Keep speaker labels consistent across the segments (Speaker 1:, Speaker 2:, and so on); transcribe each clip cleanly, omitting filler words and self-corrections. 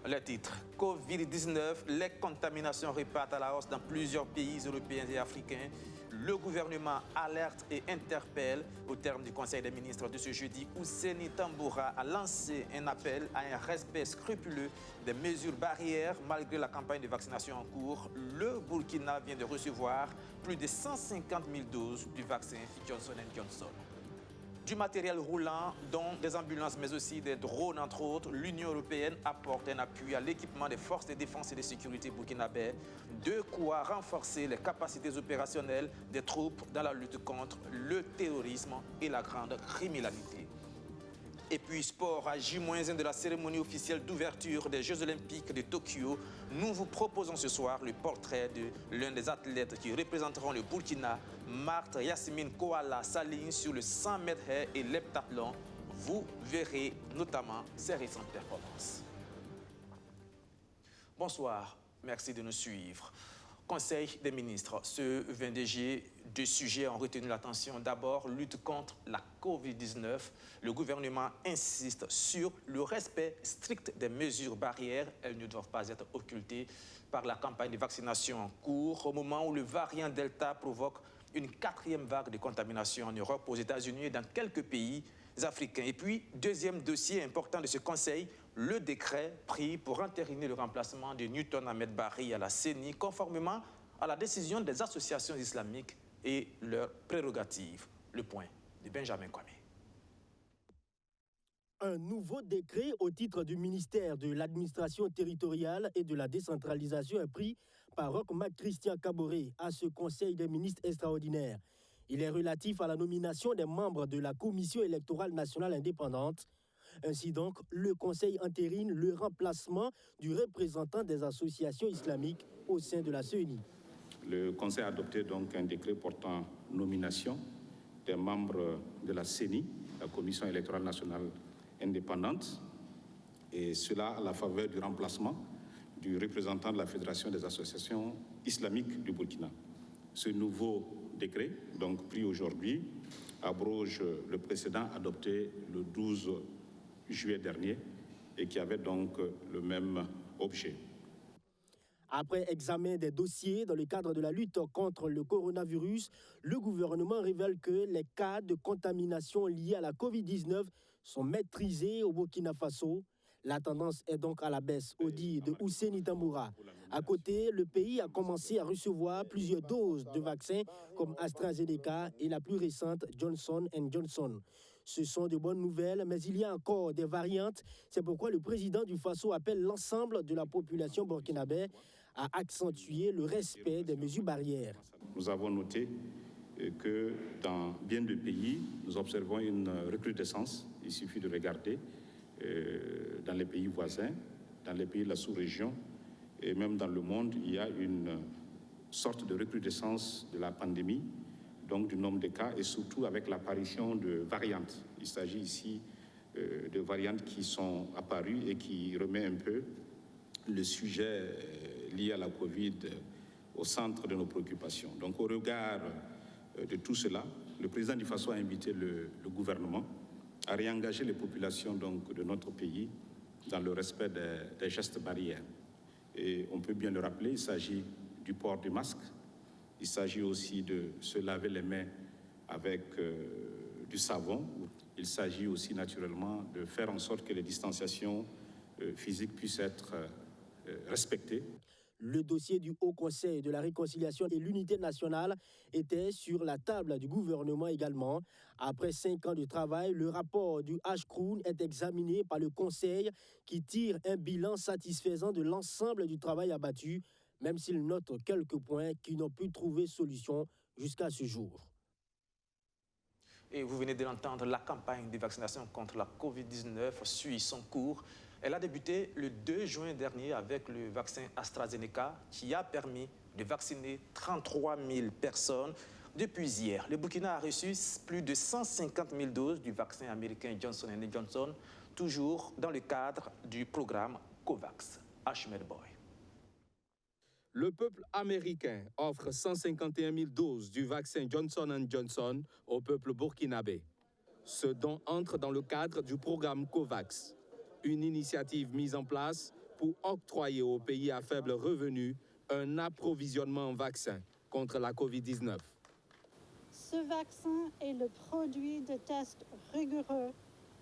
Speaker 1: Le titre, Covid-19, les contaminations repartent à la hausse dans plusieurs pays européens et africains. Le gouvernement alerte et interpelle. Au terme du Conseil des ministres de ce jeudi, Ousseini Tamboura a lancé un appel à un respect scrupuleux des mesures barrières malgré la campagne de vaccination en cours. Le Burkina vient de recevoir plus de 150 000 doses du vaccin Johnson & Johnson. Du matériel roulant, dont des ambulances, mais aussi des drones, entre autres, l'Union européenne apporte un appui à l'équipement des forces de défense et de sécurité burkinabè, de quoi renforcer les capacités opérationnelles des troupes dans la lutte contre le terrorisme et la grande criminalité. Et puis sport, à J-1 de la cérémonie officielle d'ouverture des Jeux Olympiques de Tokyo, nous vous proposons ce soir le portrait de l'un des athlètes qui représenteront le Burkina, Marthe Yasmine Koala s'aligne sur le 100 mètres haies et l'heptathlon. Vous verrez notamment ses récentes performances. Bonsoir, merci de nous suivre. Conseil des ministres, ce 22 juillet, deux sujets ont retenu l'attention. D'abord, lutte contre la Covid-19. Le gouvernement insiste sur le respect strict des mesures barrières. Elles ne doivent pas être occultées par la campagne de vaccination en cours, au moment où le variant Delta provoque une 4e vague de contamination en Europe, aux États-Unis et dans quelques pays africains. Et puis, deuxième dossier important de ce conseil, le décret pris pour entériner le remplacement de Newton Ahmed Barry à la CENI, conformément à la décision des associations islamiques et leurs prérogatives. Le point de Benjamin Kwame.
Speaker 2: Un nouveau décret au titre du ministère de l'administration territoriale et de la décentralisation est pris par Roch-Marc Christian Kaboré à ce Conseil des ministres extraordinaire. Il est relatif à la nomination des membres de la Commission électorale nationale indépendante. Ainsi donc, le Conseil entérine le remplacement du représentant des associations islamiques au sein de la CENI.
Speaker 3: Le Conseil a adopté donc un décret portant nomination des membres de la CENI, la Commission électorale nationale indépendante, et cela à la faveur du remplacement du représentant de la Fédération des associations islamiques du Burkina. Ce nouveau décret, donc pris aujourd'hui, abroge le précédent adopté le 12 juillet dernier et qui avait donc le même objet.
Speaker 2: Après examen des dossiers dans le cadre de la lutte contre le coronavirus, le gouvernement révèle que les cas de contamination liés à la Covid-19 sont maîtrisés au Burkina Faso. La tendance est donc à la baisse, au dit de Ousseini Tamboura. À côté, le pays a commencé à recevoir plusieurs doses de vaccins comme AstraZeneca et la plus récente Johnson & Johnson. Ce sont de bonnes nouvelles, mais il y a encore des variantes. C'est pourquoi le président du Faso appelle l'ensemble de la population burkinabè à accentuer le respect des mesures barrières.
Speaker 3: Nous avons noté que dans bien de pays, nous observons une recrudescence. Il suffit de regarder dans les pays voisins, dans les pays de la sous-région et même dans le monde, il y a une sorte de recrudescence de la pandémie, donc du nombre de cas et surtout avec l'apparition de variantes. Il s'agit ici de variantes qui sont apparues et qui remet un peu le sujet lié à la Covid au centre de nos préoccupations. Donc au regard de tout cela, le président du Faso a invité le gouvernement à réengager les populations donc, de notre pays dans le respect des gestes barrières. Et on peut bien le rappeler, il s'agit du port du masque, il s'agit aussi de se laver les mains avec du savon, il s'agit aussi naturellement de faire en sorte que les distanciations physiques puissent être respectées.
Speaker 2: Le dossier du Haut Conseil de la réconciliation et l'unité nationale était sur la table du gouvernement également. Après 5 ans de travail, le rapport du HCROUN est examiné par le Conseil qui tire un bilan satisfaisant de l'ensemble du travail abattu, même s'il note quelques points qui n'ont pu trouver solution jusqu'à ce jour.
Speaker 1: Et vous venez de l'entendre, la campagne de vaccination contre la Covid-19 suit son cours. Elle a débuté le 2 juin dernier avec le vaccin AstraZeneca qui a permis de vacciner 33 000 personnes. Depuis hier, le Burkina a reçu plus de 150 000 doses du vaccin américain Johnson & Johnson, toujours dans le cadre du programme COVAX. Ahmed Boy.
Speaker 4: Le peuple américain offre 151 000 doses du vaccin Johnson & Johnson au peuple burkinabé. Ce don entre dans le cadre du programme COVAX, une initiative mise en place pour octroyer aux pays à faible revenu un approvisionnement en vaccins contre la COVID-19.
Speaker 5: Ce vaccin est le produit de tests rigoureux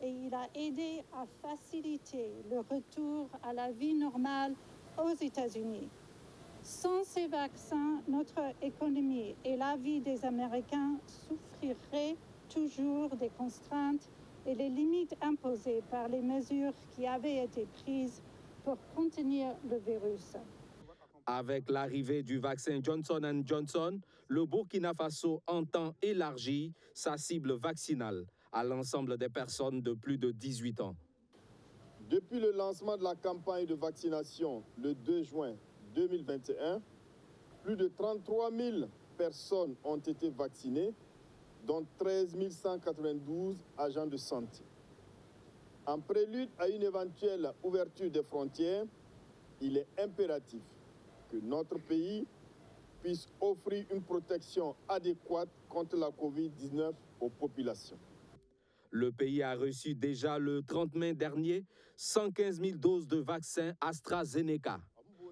Speaker 5: et il a aidé à faciliter le retour à la vie normale aux États-Unis. Sans ces vaccins, notre économie et la vie des Américains souffriraient toujours des contraintes et les limites imposées par les mesures qui avaient été prises pour contenir le virus.
Speaker 4: Avec l'arrivée du vaccin Johnson & Johnson, le Burkina Faso entend élargir sa cible vaccinale à l'ensemble des personnes de plus de 18 ans.
Speaker 6: Depuis le lancement de la campagne de vaccination le 2 juin 2021, plus de 33 000 personnes ont été vaccinées, dont 13 192 agents de santé. En prélude à une éventuelle ouverture des frontières, il est impératif que notre pays puisse offrir une protection adéquate contre la COVID-19 aux populations.
Speaker 4: Le pays a reçu déjà le 30 mai dernier 115 000 doses de vaccin AstraZeneca.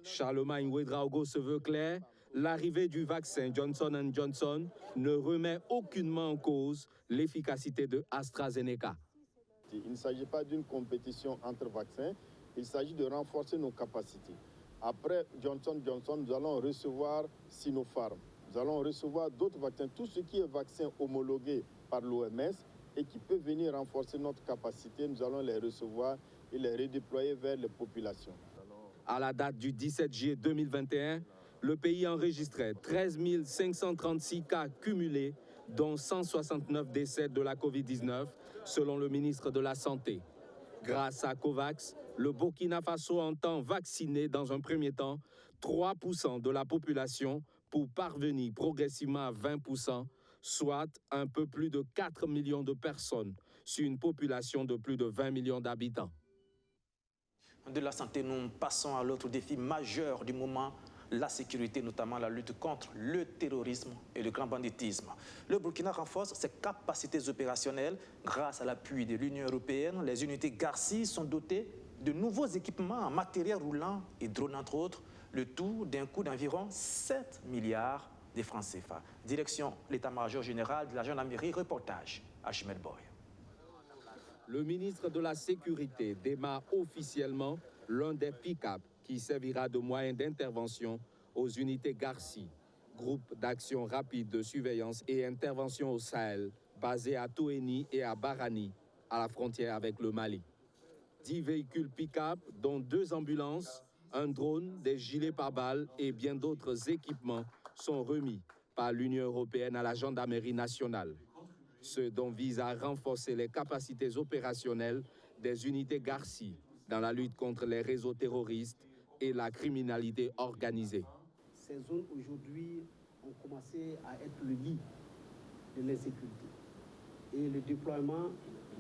Speaker 4: Charlemagne Ouedraogo se veut clair, l'arrivée du vaccin Johnson & Johnson ne remet aucunement en cause l'efficacité de AstraZeneca.
Speaker 6: Il ne s'agit pas d'une compétition entre vaccins, il s'agit de renforcer nos capacités. Après Johnson & Johnson, nous allons recevoir Sinopharm, nous allons recevoir d'autres vaccins, tout ce qui est vaccin homologué par l'OMS et qui peut venir renforcer notre capacité, nous allons les recevoir et les redéployer vers les populations.
Speaker 4: À la date du 17 juillet 2021, le pays enregistrait 13 536 cas cumulés, dont 169 décès de la COVID-19, selon le ministre de la Santé. Grâce à COVAX, le Burkina Faso entend vacciner dans un premier temps 3% de la population pour parvenir progressivement à 20%, soit un peu plus de 4 millions de personnes sur une population de plus de 20 millions d'habitants.
Speaker 1: De la santé, nous passons à l'autre défi majeur du moment, la sécurité, notamment la lutte contre le terrorisme et le grand banditisme. Le Burkina renforce ses capacités opérationnelles grâce à l'appui de l'Union européenne. Les unités Garci sont dotées de nouveaux équipements en matériel roulant et drones, entre autres, le tout d'un coût d'environ 7 milliards de francs CFA. Direction l'état-major général de la gendarmerie, reportage Achmed Boy.
Speaker 4: Le ministre de la Sécurité démarre officiellement l'un des pick-up qui servira de moyen d'intervention aux unités Garci, groupe d'action rapide de surveillance et intervention au Sahel, basé à Toeni et à Barani, à la frontière avec le Mali. 10 véhicules pick-up, dont 2 ambulances, un drone, des gilets pare-balles et bien d'autres équipements sont remis par l'Union européenne à la gendarmerie nationale. Ce dont vise à renforcer les capacités opérationnelles des unités Garci dans la lutte contre les réseaux terroristes et la criminalité organisée.
Speaker 7: Ces zones aujourd'hui ont commencé à être le lit de l'insécurité. Et le déploiement,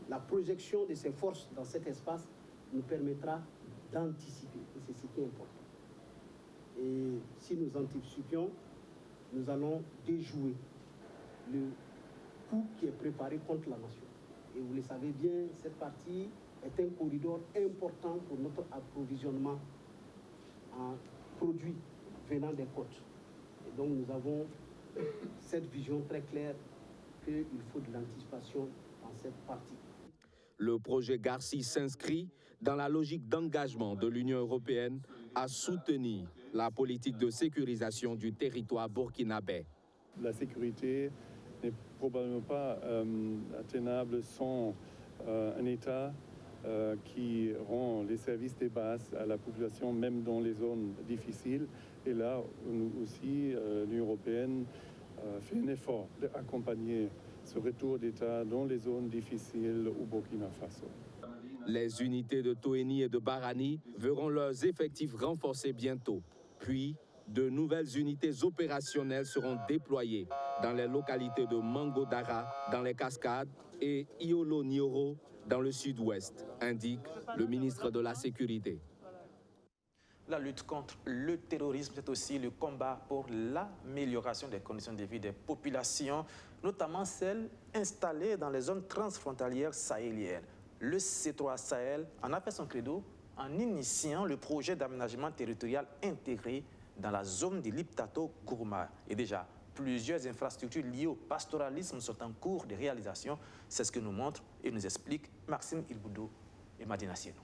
Speaker 7: la projection de ces forces dans cet espace nous permettra d'anticiper. Et c'est ce qui est important. Et si nous anticipions, nous allons déjouer le coup qui est préparé contre la nation. Et vous le savez bien, cette partie est un corridor important pour notre approvisionnement en produits venant des côtes. Et donc nous avons cette vision très claire qu'il faut de l'anticipation dans cette partie.
Speaker 4: Le projet Garci s'inscrit dans la logique d'engagement de l'Union européenne à soutenir la politique de sécurisation du territoire burkinabé.
Speaker 8: La sécurité n'est probablement pas atteignable sans un État qui rend les services de base à la population, même dans les zones difficiles. Et là, nous aussi, l'Union européenne fait un effort d'accompagner ce retour d'État dans les zones difficiles au Burkina Faso.
Speaker 4: Les unités de Toeni et de Barani verront leurs effectifs renforcés bientôt. Puis, de nouvelles unités opérationnelles seront déployées dans les localités de Mangodara, dans les Cascades, et Iolo Nioro, dans le sud-ouest, indique le ministre de la Sécurité.
Speaker 1: La lutte contre le terrorisme, c'est aussi le combat pour l'amélioration des conditions de vie des populations, notamment celles installées dans les zones transfrontalières sahéliennes. Le C3 Sahel en a fait son credo en initiant le projet d'aménagement territorial intégré dans la zone de Liptako-Gourma. Et déjà, plusieurs infrastructures liées au pastoralisme sont en cours de réalisation. C'est ce que nous montrent et nous expliquent Maxime Ilboudou et Madina Sienou.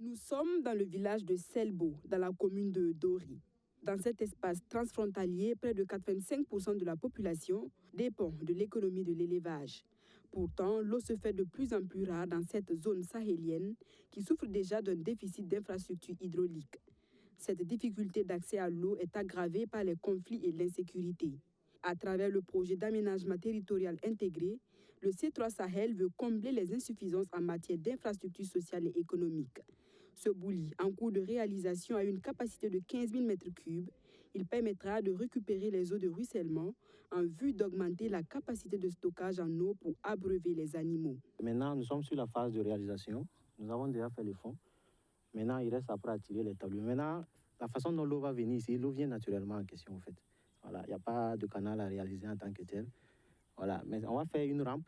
Speaker 9: Nous sommes dans le village de Selbo, dans la commune de Dori. Dans cet espace transfrontalier, près de 85% de la population dépend de l'économie de l'élevage. Pourtant, l'eau se fait de plus en plus rare dans cette zone sahélienne qui souffre déjà d'un déficit d'infrastructures hydrauliques. Cette difficulté d'accès à l'eau est aggravée par les conflits et l'insécurité. À travers le projet d'aménagement territorial intégré, le C3 Sahel veut combler les insuffisances en matière d'infrastructures sociales et économiques. Ce bouli, en cours de réalisation, a une capacité de 15 000 m3. Il permettra de récupérer les eaux de ruissellement en vue d'augmenter la capacité de stockage en eau pour abreuver les animaux.
Speaker 10: Maintenant, nous sommes sur la phase de réalisation. Nous avons déjà fait les fonds. Maintenant, il reste après à tirer les tableaux. Maintenant, la façon dont l'eau va venir ici, l'eau vient naturellement en question, en fait. Voilà, il n'y a pas de canal à réaliser en tant que tel. Voilà, mais on va faire une rampe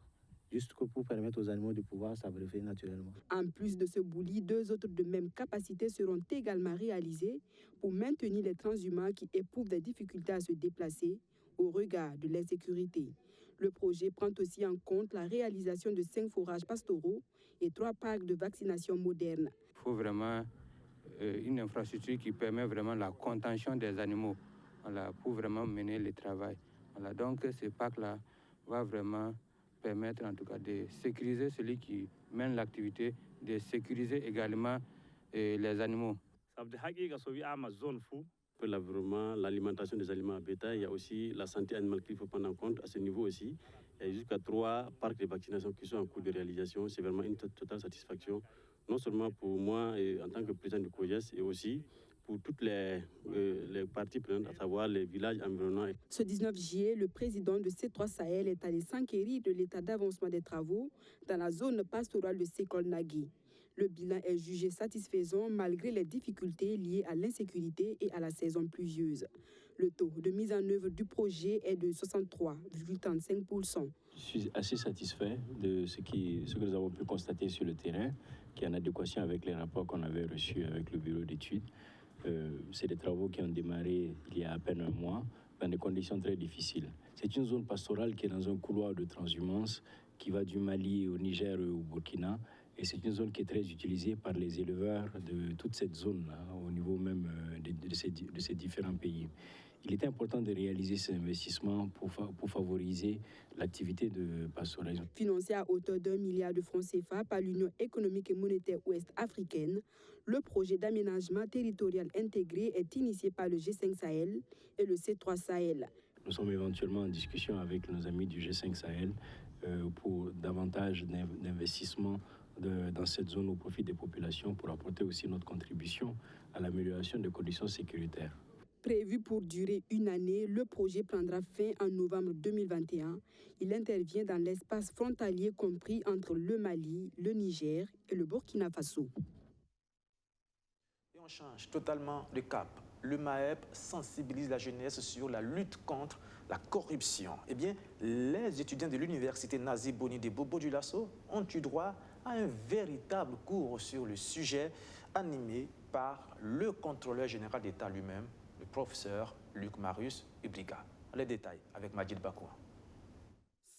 Speaker 10: juste pour permettre aux animaux de pouvoir s'abreuver naturellement.
Speaker 9: En plus de ce bouli, 2 autres de même capacité seront également réalisées pour maintenir les transhumants qui éprouvent des difficultés à se déplacer au regard de l'insécurité. Le projet prend aussi en compte la réalisation de 5 forages pastoraux et 3 parcs de vaccination modernes.
Speaker 11: Il faut vraiment une infrastructure qui permet vraiment la contention des animaux, voilà, pour vraiment mener le travail. Voilà, donc ce parc-là va vraiment permettre en tout cas de sécuriser celui qui mène l'activité, de sécuriser également les animaux.
Speaker 12: L'environnement, l'alimentation des aliments à bétail, il y a aussi la santé animale qu'il faut prendre en compte à ce niveau aussi. Il y a jusqu'à 3 parcs de vaccination qui sont en cours de réalisation. C'est vraiment une totale satisfaction, non seulement pour moi et en tant que président du COGES, et aussi pour toutes les parties prenantes, à savoir les villages environnants.
Speaker 9: Ce 19 juillet, le président de C3 Sahel est allé s'enquérir de l'état d'avancement des travaux dans la zone pastorale de Sekol-Nagui. Le bilan est jugé satisfaisant malgré les difficultés liées à l'insécurité et à la saison pluvieuse. Le taux de mise en œuvre du projet est de 63,35%.
Speaker 13: Je suis assez satisfait de ce que nous avons pu constater sur le terrain, qui est en adéquation avec les rapports qu'on avait reçus avec le bureau d'études. C'est des travaux qui ont démarré il y a à peine un mois, dans des conditions très difficiles. C'est une zone pastorale qui est dans un couloir de transhumance qui va du Mali au Niger et au Burkina. Et c'est une zone qui est très utilisée par les éleveurs de toute cette zone, au niveau même de ces différents pays. Il était important de réaliser ces investissements pour favoriser l'activité de pastoralisme.
Speaker 9: Financé à hauteur d'1 milliard de francs CFA par l'Union économique et monétaire ouest-africaine, le projet d'aménagement territorial intégré est initié par le G5 Sahel et le C3 Sahel.
Speaker 13: Nous sommes éventuellement en discussion avec nos amis du G5 Sahel pour davantage d'investissements dans cette zone au profit des populations pour apporter aussi notre contribution à l'amélioration des conditions sécuritaires.
Speaker 9: Prévu pour durer 1 année, le projet prendra fin en novembre 2021. Il intervient dans l'espace frontalier compris entre le Mali, le Niger et le Burkina Faso.
Speaker 1: Et on change totalement de cap. Le MAEP sensibilise la jeunesse sur la lutte contre la corruption. Eh bien, les étudiants de l'université Nazi Boni de Bobo-Dioulasso ont eu droit à un véritable cours sur le sujet animé par le contrôleur général d'État lui-même, le professeur Luc Marius Ibriga. Les détails avec Majid Bakoua.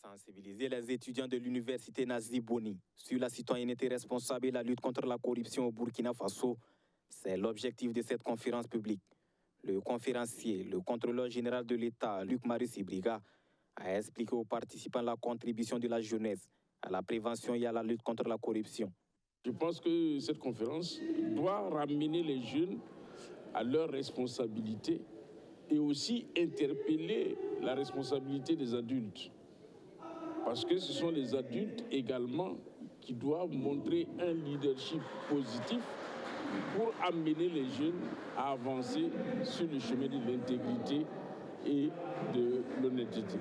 Speaker 14: Sensibiliser les étudiants de l'université Nazi Boni sur la citoyenneté responsable et la lutte contre la corruption au Burkina Faso, c'est l'objectif de cette conférence publique. Le conférencier, le contrôleur général de l'État, Luc Marius Ibriga, a expliqué aux participants la contribution de la jeunesse à la prévention et à la lutte contre la corruption.
Speaker 15: Je pense que cette conférence doit ramener les jeunes à leurs responsabilités et aussi interpeller la responsabilité des adultes. Parce que ce sont les adultes également qui doivent montrer un leadership positif pour amener les jeunes à avancer sur le chemin de l'intégrité et de l'honnêteté.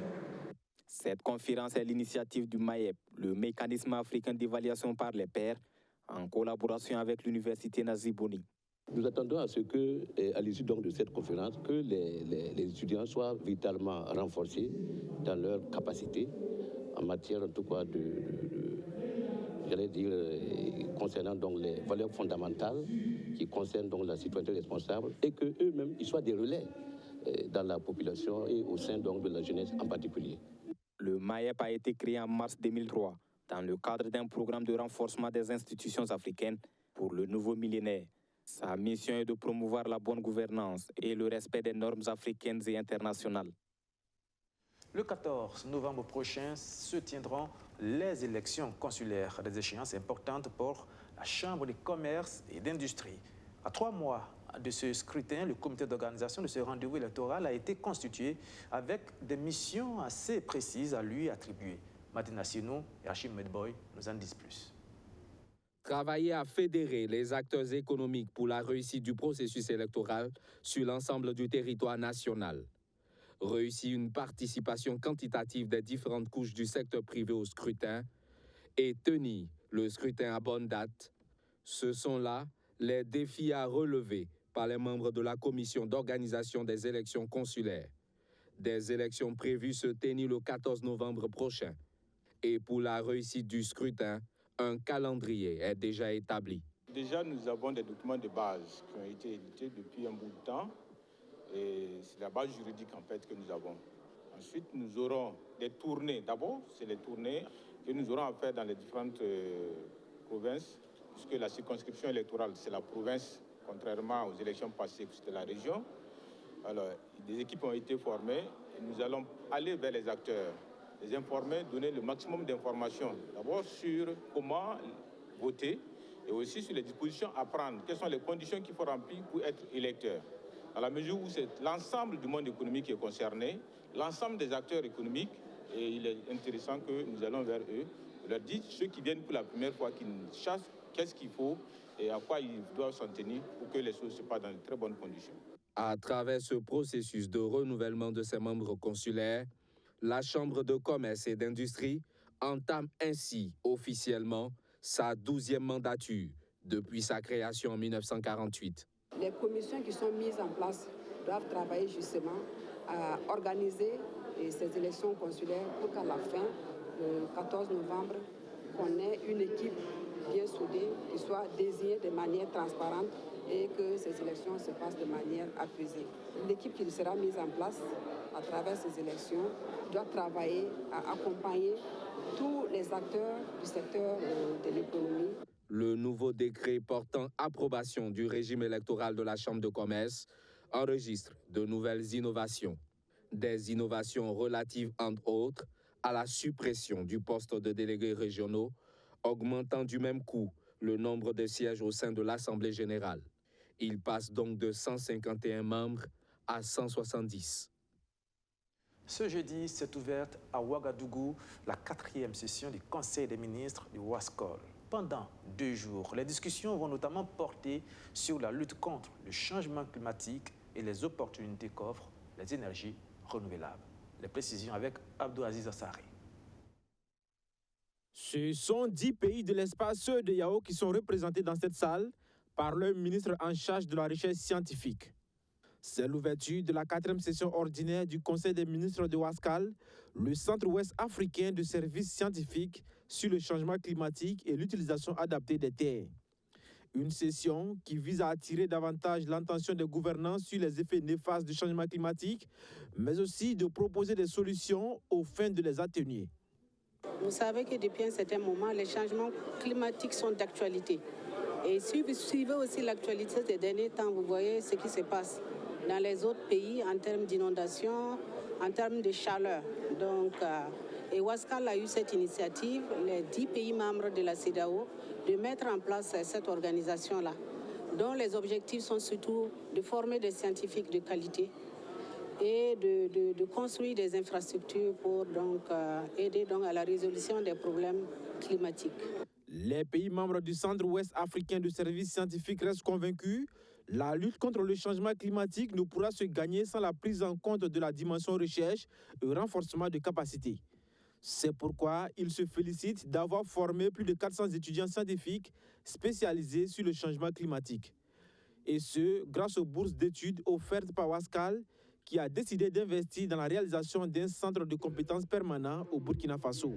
Speaker 14: Cette conférence est l'initiative du MAEP, le mécanisme africain d'évaluation par les pairs, en collaboration avec l'université Nazi Boni.
Speaker 16: Nous attendons à ce que, à l'issue de cette conférence, que les étudiants soient véritablement renforcés dans leur capacité en matière en tout cas j'allais dire, concernant donc les valeurs fondamentales qui concernent donc la citoyenneté responsable et qu'eux-mêmes, ils soient des relais dans la population et au sein donc de la jeunesse en particulier.
Speaker 14: Le MAEP a été créé en mars 2003 dans le cadre d'un programme de renforcement des institutions africaines pour le nouveau millénaire. Sa mission est de promouvoir la bonne gouvernance et le respect des normes africaines et internationales.
Speaker 1: Le 14 novembre prochain se tiendront les élections consulaires, des échéances importantes pour la Chambre de commerce et d'industrie. À 3 mois de ce scrutin, le comité d'organisation de ce rendez-vous électoral a été constitué avec des missions assez précises à lui attribuer. Madina Sino et Hachim Medboy nous en disent plus.
Speaker 4: Travailler à fédérer les acteurs économiques pour la réussite du processus électoral sur l'ensemble du territoire national. Réussir une participation quantitative des différentes couches du secteur privé au scrutin et tenir le scrutin à bonne date. Ce sont là les défis à relever par les membres de la commission d'organisation des élections consulaires. Des élections prévues se tenir le 14 novembre prochain. Et pour la réussite du scrutin, un calendrier est déjà établi.
Speaker 17: Déjà, nous avons des documents de base qui ont été édités depuis un bout de temps. Et c'est la base juridique en fait que nous avons. Ensuite, nous aurons des tournées. D'abord, c'est les tournées que nous aurons à faire dans les différentes provinces, puisque la circonscription électorale, c'est la province, contrairement aux élections passées, c'était la région. Alors, des équipes ont été formées et nous allons aller vers les acteurs, les informer, donner le maximum d'informations. D'abord sur comment voter et aussi sur les dispositions à prendre. Quelles sont les conditions qu'il faut remplir pour être électeur. À la mesure où c'est l'ensemble du monde économique qui est concerné, l'ensemble des acteurs économiques, et il est intéressant que nous allons vers eux, leur dire ceux qui viennent pour la première fois, qu'ils chassent qu'est-ce qu'il faut et à quoi ils doivent s'en tenir pour que les choses se passent dans de très bonnes conditions.
Speaker 4: À travers ce processus de renouvellement de ses membres consulaires, la Chambre de commerce et d'industrie entame ainsi officiellement sa 12e mandature depuis sa création en 1948.
Speaker 18: Les commissions qui sont mises en place doivent travailler justement à organiser ces élections consulaires pour qu'à la fin, le 14 novembre, qu'on ait une équipe bien soudée, qui soit désignée de manière transparente et que ces élections se passent de manière apaisée. L'équipe qui sera mise en place à travers ces élections doit travailler à accompagner tous les acteurs du secteur de l'économie.
Speaker 4: Le nouveau décret portant approbation du régime électoral de la Chambre de commerce enregistre de nouvelles innovations. Des innovations relatives, entre autres, à la suppression du poste de délégués régionaux, augmentant du même coup le nombre de sièges au sein de l'Assemblée générale. Il passe donc de 151 membres à 170.
Speaker 1: Ce jeudi s'est ouverte à Ouagadougou la 4e session du Conseil des ministres du WASCOL. Pendant 2 jours, les discussions vont notamment porter sur la lutte contre le changement climatique et les opportunités qu'offrent les énergies renouvelables. Les précisions avec Abdou Aziz Assari.
Speaker 19: Ce sont 10 pays de l'espace de Yao qui sont représentés dans cette salle par le ministre en charge de la recherche scientifique. C'est l'ouverture de la 4e session ordinaire du Conseil des ministres de WASCAL, le Centre-Ouest africain de services scientifiques sur le changement climatique et l'utilisation adaptée des terres. Une session qui vise à attirer davantage l'attention des gouvernants sur les effets néfastes du changement climatique, mais aussi de proposer des solutions aux fins de les atténuer.
Speaker 20: Vous savez que depuis un certain moment, les changements climatiques sont d'actualité. Et si vous suivez aussi l'actualité des derniers temps, vous voyez ce qui se passe dans les autres pays en termes d'inondation, en termes de chaleur. Donc, et WASCAL a eu cette initiative, les 10 pays membres de la CEDEAO, de mettre en place cette organisation-là, dont les objectifs sont surtout de former des scientifiques de qualité et de construire des infrastructures pour aider à la résolution des problèmes climatiques.
Speaker 19: Les pays membres du Centre-Ouest africain de services scientifiques restent convaincus. La lutte contre le changement climatique ne pourra se gagner sans la prise en compte de la dimension recherche et renforcement de capacités. C'est pourquoi ils se félicitent d'avoir formé plus de 400 étudiants scientifiques spécialisés sur le changement climatique. Et ce, grâce aux bourses d'études offertes par WASCAL, qui a décidé d'investir dans la réalisation d'un centre de compétences permanent au Burkina Faso.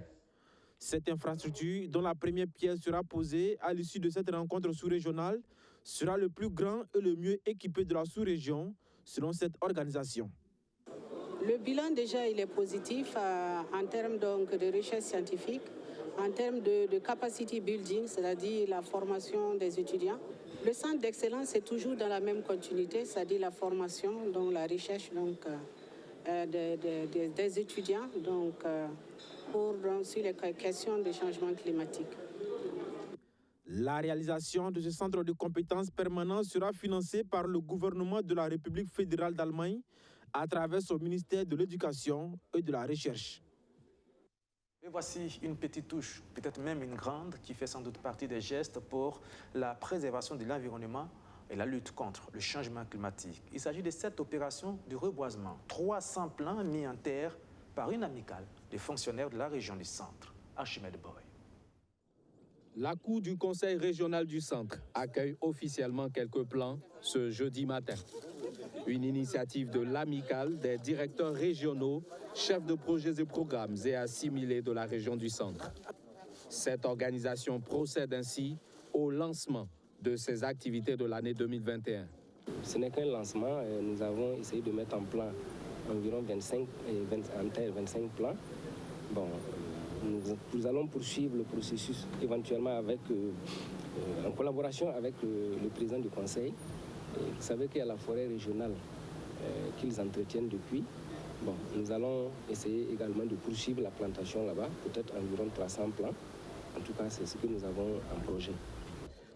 Speaker 19: Cette infrastructure, dont la première pierre sera posée à l'issue de cette rencontre sous-régionale, sera le plus grand et le mieux équipé de la sous-région, selon cette organisation.
Speaker 20: Le bilan déjà il est positif en termes donc, de recherche scientifique, en termes de capacity building, c'est-à-dire la formation des étudiants. Le centre d'excellence est toujours dans la même continuité, c'est-à-dire la formation, donc la recherche donc, des étudiants sur les questions de changement climatique.
Speaker 19: La réalisation de ce centre de compétences permanent sera financée par le gouvernement de la République fédérale d'Allemagne à travers son ministère de l'Éducation et de la Recherche.
Speaker 1: Et voici une petite touche, peut-être même une grande, qui fait sans doute partie des gestes pour la préservation de l'environnement et la lutte contre le changement climatique. Il s'agit de cette opération de reboisement. 300 plants mis en terre par une amicale des fonctionnaires de la région du Centre. Archimède Boy.
Speaker 4: La cour du Conseil régional du Centre accueille officiellement quelques plans ce jeudi matin. Une initiative de l'amicale des directeurs régionaux, chefs de projets et programmes et assimilés de la région du Centre. Cette organisation procède ainsi au lancement de ces activités de l'année 2021.
Speaker 21: Ce n'est qu'un lancement. Nous avons essayé de mettre en plan environ 25 plans. Bon, nous allons poursuivre le processus éventuellement en collaboration avec le président du Conseil. Vous savez qu'il y a la forêt régionale qu'ils entretiennent depuis. Bon, nous allons essayer également de poursuivre la plantation là-bas, peut-être environ 300 plants. En tout cas, c'est ce que nous avons en projet.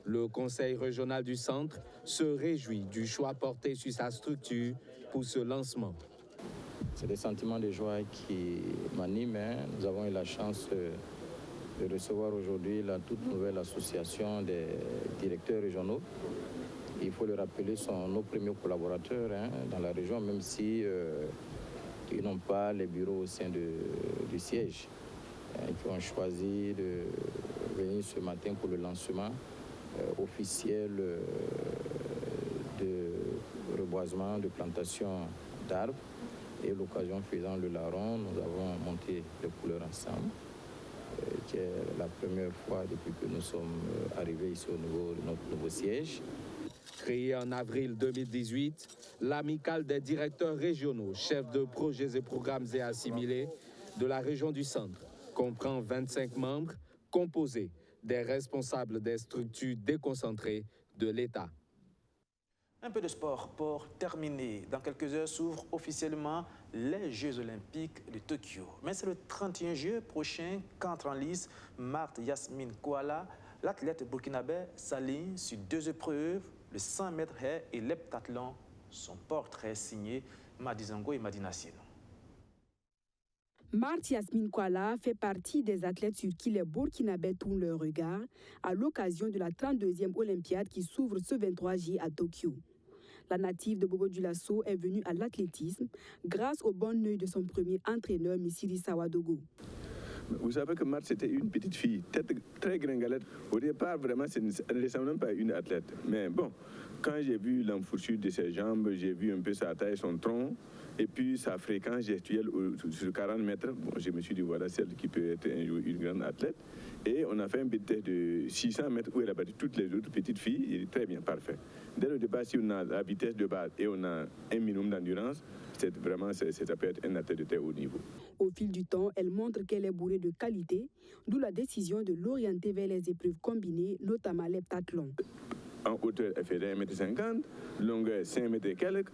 Speaker 4: Le Conseil régional du Centre se réjouit du choix porté sur sa structure pour ce lancement.
Speaker 22: C'est des sentiments de joie qui m'animent. Nous avons eu la chance de recevoir aujourd'hui la toute nouvelle association des directeurs régionaux. Il faut le rappeler, sont nos premiers collaborateurs dans la région, même si ils n'ont pas les bureaux au sein du siège. Qui ont choisi de venir ce matin pour le lancement officiel de reboisement, de plantation d'arbres. Et l'occasion faisant le larron, nous avons monté les couleurs ensemble, qui est la première fois depuis que nous sommes arrivés ici au niveau de notre nouveau siège.
Speaker 4: Créée en avril 2018, l'amicale des directeurs régionaux, chefs de projets et programmes et assimilés de la région du Centre comprend 25 membres composés des responsables des structures déconcentrées de l'État.
Speaker 1: Un peu de sport pour terminer. Dans quelques heures s'ouvrent officiellement les Jeux Olympiques de Tokyo. Mais c'est le 31 juillet prochain qu'entre en lice Marthe Yasmine Kouala. L'athlète burkinabé s'aligne sur 2 épreuves, le 100 mètres haies et l'heptathlon. Son portrait signé Madizango et Madinassine.
Speaker 9: Marthe Yasmine Kouala fait partie des athlètes sur qui les Burkinabés tournent leur regard à l'occasion de la 32e Olympiade qui s'ouvre ce 23 juillet à Tokyo. La native de Bobo Dioulasso est venue à l'athlétisme grâce au bon œil de son premier entraîneur, Missiri Sawadogo.
Speaker 23: Vous savez que Marthe, c'était une petite fille, très gringalette. Au départ, vraiment, elle ne ressemble même pas à une athlète. Mais bon, quand j'ai vu l'enfourchure de ses jambes, j'ai vu un peu sa taille, son tronc, et puis sa fréquence gestuelle sur 40 mètres, bon, je me suis dit, voilà celle qui peut être un jour une grande athlète. Et on a fait un petit test de 600 mètres où elle a battu toutes les autres petites filles. Il est très bien, parfait. Dès le départ, si on a la vitesse de base et on a un minimum d'endurance, ça peut être un athlète de très haut niveau.
Speaker 9: Au fil du temps, elle montre qu'elle est bourrée de qualité, d'où la décision de l'orienter vers les épreuves combinées, notamment l'heptathlon.
Speaker 23: En hauteur, elle fait 1,50 m, longueur 5 mètres et quelques,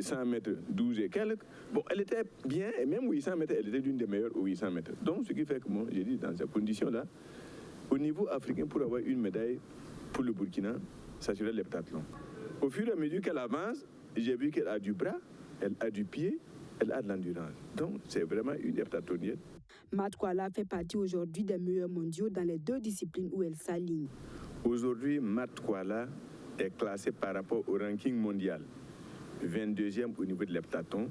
Speaker 23: 100 mètres 12 et quelques. Bon, elle était bien, et même 800 mètres, elle était l'une des meilleures aux 800 mètres. Donc, ce qui fait que moi, j'ai dit, dans ces conditions-là, au niveau africain, pour avoir une médaille pour le Burkina, ça serait l'heptathlon. Au fur et à mesure qu'elle avance, j'ai vu qu'elle a du bras, elle a du pied, elle a de l'endurance. Donc, c'est vraiment une heptathlonienne.
Speaker 9: Marthe Kouala fait partie aujourd'hui des meilleurs mondiaux dans les 2 disciplines où elle s'aligne.
Speaker 23: Aujourd'hui, Marthe Kouala est classée par rapport au ranking mondial. 22e au niveau de l'heptathlon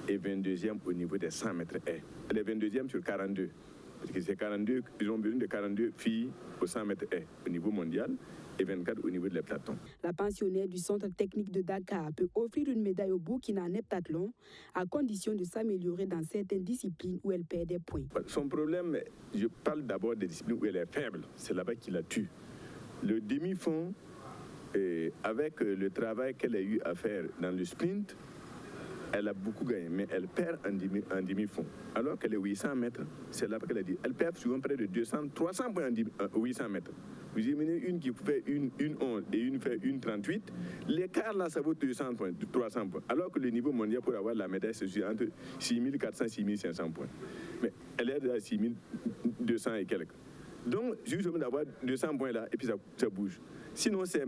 Speaker 23: et 22e au niveau des 100 mètres haies. Elle est 22e sur 42. Parce que c'est 42, ils ont besoin de 42 filles au 100 mètres haies au niveau mondial. et 24 au niveau de l'heptathlon.
Speaker 9: La pensionnaire du centre technique de Dakar peut offrir une médaille au Burkina en heptathlon à condition de s'améliorer dans certaines disciplines où elle perd des points.
Speaker 23: Son problème, je parle d'abord des disciplines où elle est faible. C'est là-bas qu'il la tue. Le demi-fond, avec le travail qu'elle a eu à faire dans le sprint, elle a beaucoup gagné, mais elle perd en demi-fond. Alors qu'elle est 800 mètres, c'est là qu'elle a dit. Elle perd souvent près de 300 points en 800 mètres. Vous imaginez une qui fait une 11 et une fait une 38. L'écart là, ça vaut 200 points, 300 points. Alors que le niveau mondial pour avoir la médaille, c'est entre 6400 et 6500 points. Mais elle est à 6200 et quelques. Donc, juste d'avoir 200 points là, et puis ça bouge. Sinon, c'est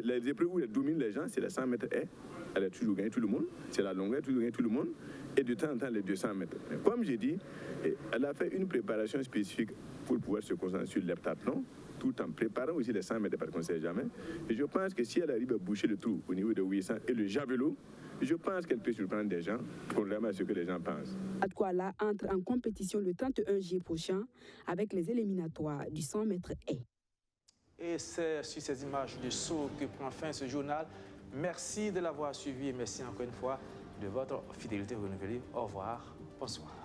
Speaker 23: les épreuves où elle domine les gens, c'est les 100 mètres haies. Elle a toujours gagné tout le monde. C'est la longueur, toujours gagné tout le monde. Et de temps en temps, les 200 mètres. Mais comme j'ai dit, elle a fait une préparation spécifique pour pouvoir se concentrer sur l'heptathlon, tout en préparant aussi les 100 mètres parce qu'on ne sait jamais. Et je pense que si elle arrive à boucher le trou au niveau de 800 et le javelot, je pense qu'elle peut surprendre des gens, contrairement à ce que les gens pensent.
Speaker 9: Atkwala entre en compétition le 31 juillet prochain avec les éliminatoires du 100 mètres haies.
Speaker 1: Et c'est sur ces images de saut que prend fin ce journal. Merci de l'avoir suivi et merci encore une fois de votre fidélité renouvelée. Au revoir, bonsoir.